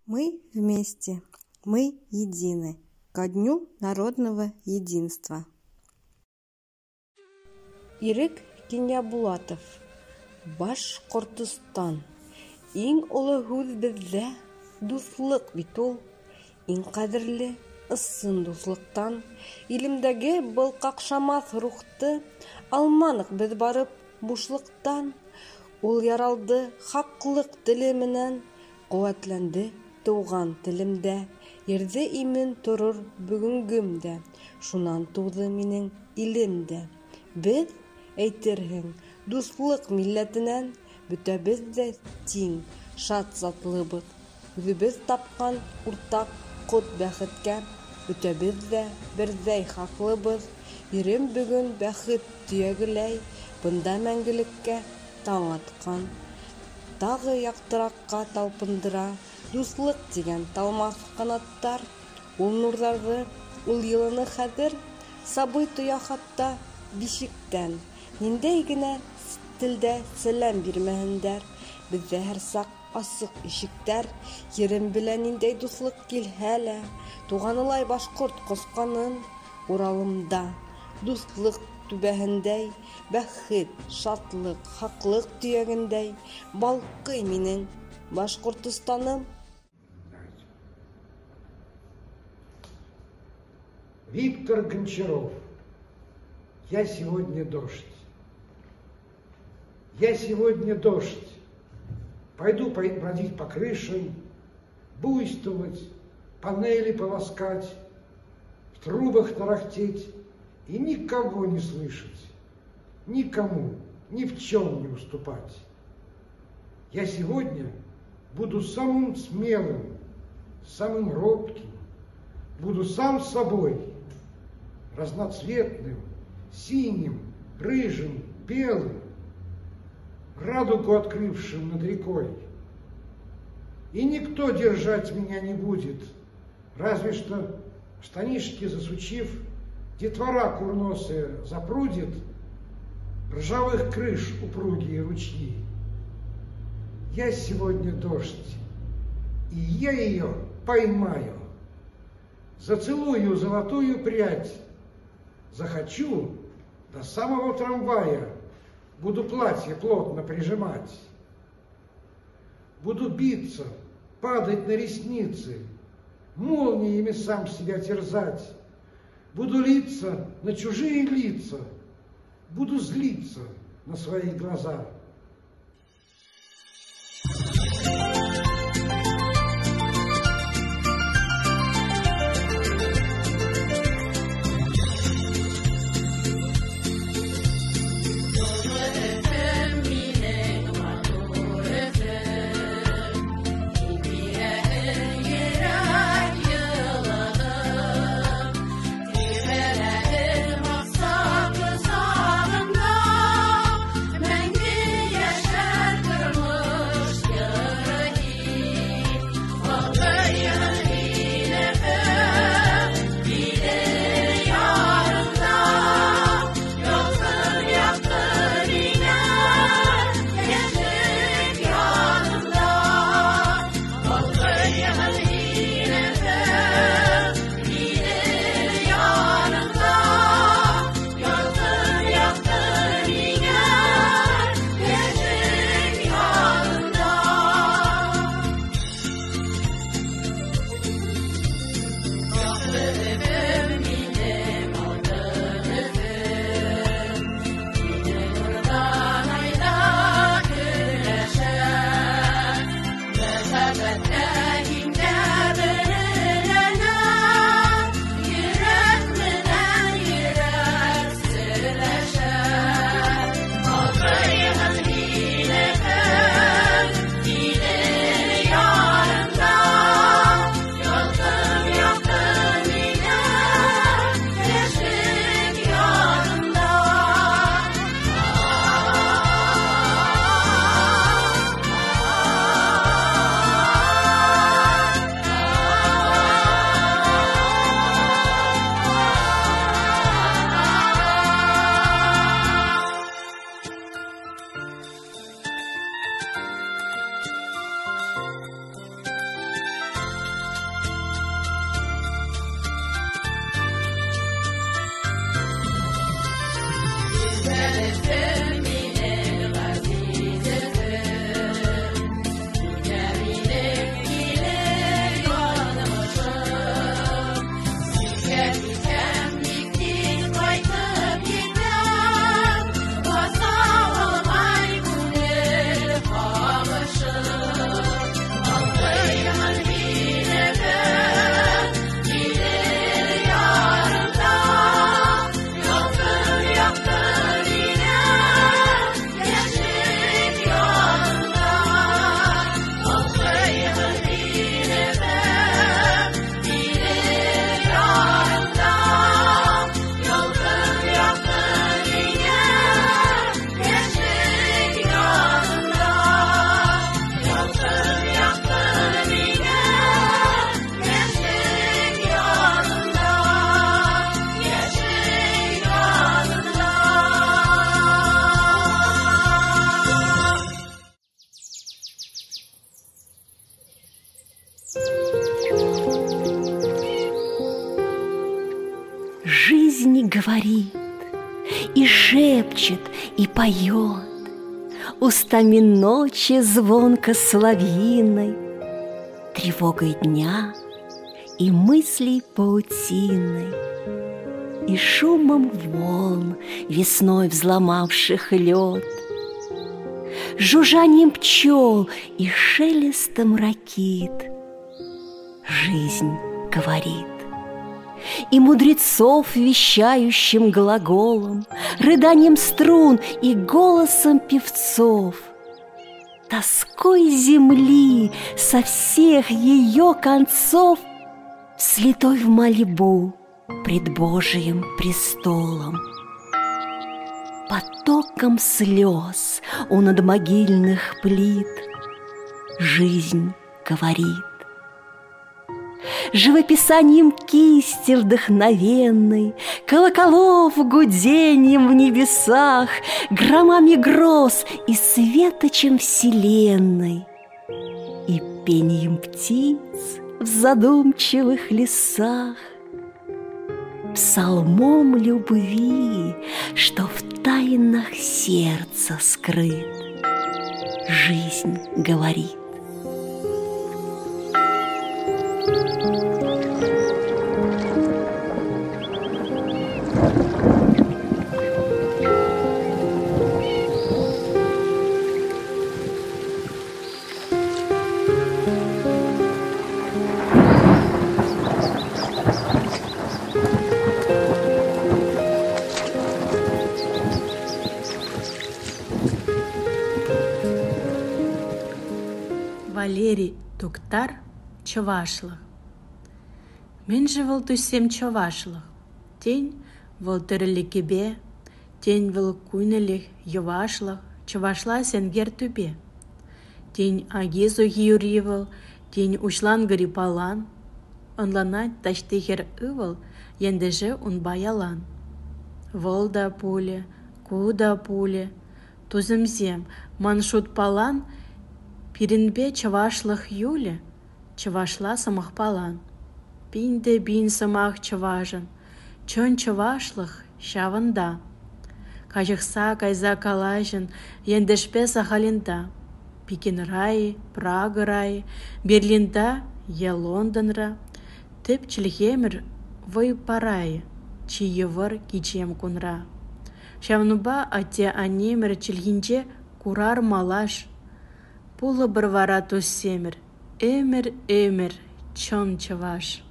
Мы вместе, мы едины ко Дню народного единства. Ирек Кинябулатов, Башкортостан. Иң олы һүҙ беҙҙә дуҫлыҡ бит ул. Иң ҡәҙерле ысын дуҫлыҡтан илемдәге был ҡаҡшамаҫ рухты алманыҡ беҙ барып бушлыҡтан. Ул яралды хаҡлыҡ теле менән, ҡеүәтләнде тыуған телемдә. Ерҙе имен торор бөгөнгөмдә, шунан тыуҙы минең илемдә. Беҙ, әйтерһең, дуҫлыҡ милләтенән бөтәбеҙ ҙә тиң, шат затлыбыҙ. Үҙебеҙ тапҡан уртаҡ ҡот бәхеткә бөтәбеҙ ҙә берҙәй хаҡлыбыҙ. Ирем бөгөн бәхет төйәгеләй, бында мәңгелеккә таң атҡан. Тағы яҡтыраҡҡа талпындыра дуҫлыҡ тигән талмаҫ ҡанаттар. Ул нурҙарҙы, ул йылыны хәҙер сабый тоя хатта бишектән. Ниндәй генә телдә сәләм бирмәһендәр, беҙҙә һәр саҡ асыҡ ишектәр. Ерем белән ниндәй дуҫлык килһә лә, туғанылай башҡорт ҡосҡанын Уралымда дуҫлык түбәһендәй, бәхет, шатлык, хаҡлык төйәгендәй балҡый минең Башҡортостаным. Виктор Гончаров. Я сегодня дождь. Я сегодня дождь. Пойду бродить по крышам, буйствовать, панели полоскать, в трубах тарахтеть и никого не слышать, никому ни в чем не уступать. Я сегодня буду самым смелым, самым робким, буду сам собой, разноцветным, синим, рыжим, белым, радугу открывшим над рекой. И никто держать меня не будет, разве что штанишки засучив, детвора курносая запрудит ржавых крыш упругие ручьи. Я сегодня дождь, и я ее поймаю, зацелую золотую прядь, захочу до самого трамвая, буду платье плотно прижимать, буду биться, падать на ресницы, молниями сам себя терзать, буду литься на чужие лица, буду злиться на свои глаза. говорит, и шепчет, и поет, устами ночи звонко соловьиной, тревогой дня и мыслей паутиной, и шумом волн, весной взломавших лед, жужжанием пчел и шелестом ракит. Жизнь говорит. И мудрецов вещающим глаголом, рыданием струн и голосом певцов, тоской земли со всех ее концов, слитой в мольбу пред Божиим престолом. Потоком слез у надмогильных плит жизнь говорит. Живописанием кисти вдохновенной, колоколов гудением в небесах, громами гроз и светочем вселенной, и пением птиц в задумчивых лесах, псалмом любви, что в тайнах сердца скрыт. Жизнь говорит. Валерий Туктар Чавашлах. Мен же вол тусем Чавашлах. Тень вол терликебе, тень вол куйнелих Явашлах, Чавашла сенгер тубе. Тень агизу юривал, тень ушлан грипалан, онланать таштихер ывал, ендеже унбаялан. Волда пуле, куда пуле, тузымзем, маншут палан, пиринбе Чавашлах юле, Чавашла самах палан. Пинде бин самах Чаважан, чон Чавашлах шаванда. Кажыхса кайза калажын, ендешпе сахалинда. Пекин райы, Прага райы, Берлинда, е Лондонра. Тып чилхемер вой парайы, чиевар кичем кунра. Шавнуба ате анемер чилхинче курар малаш. Пулы бір вара туссемер, эмер, чон Чаваш.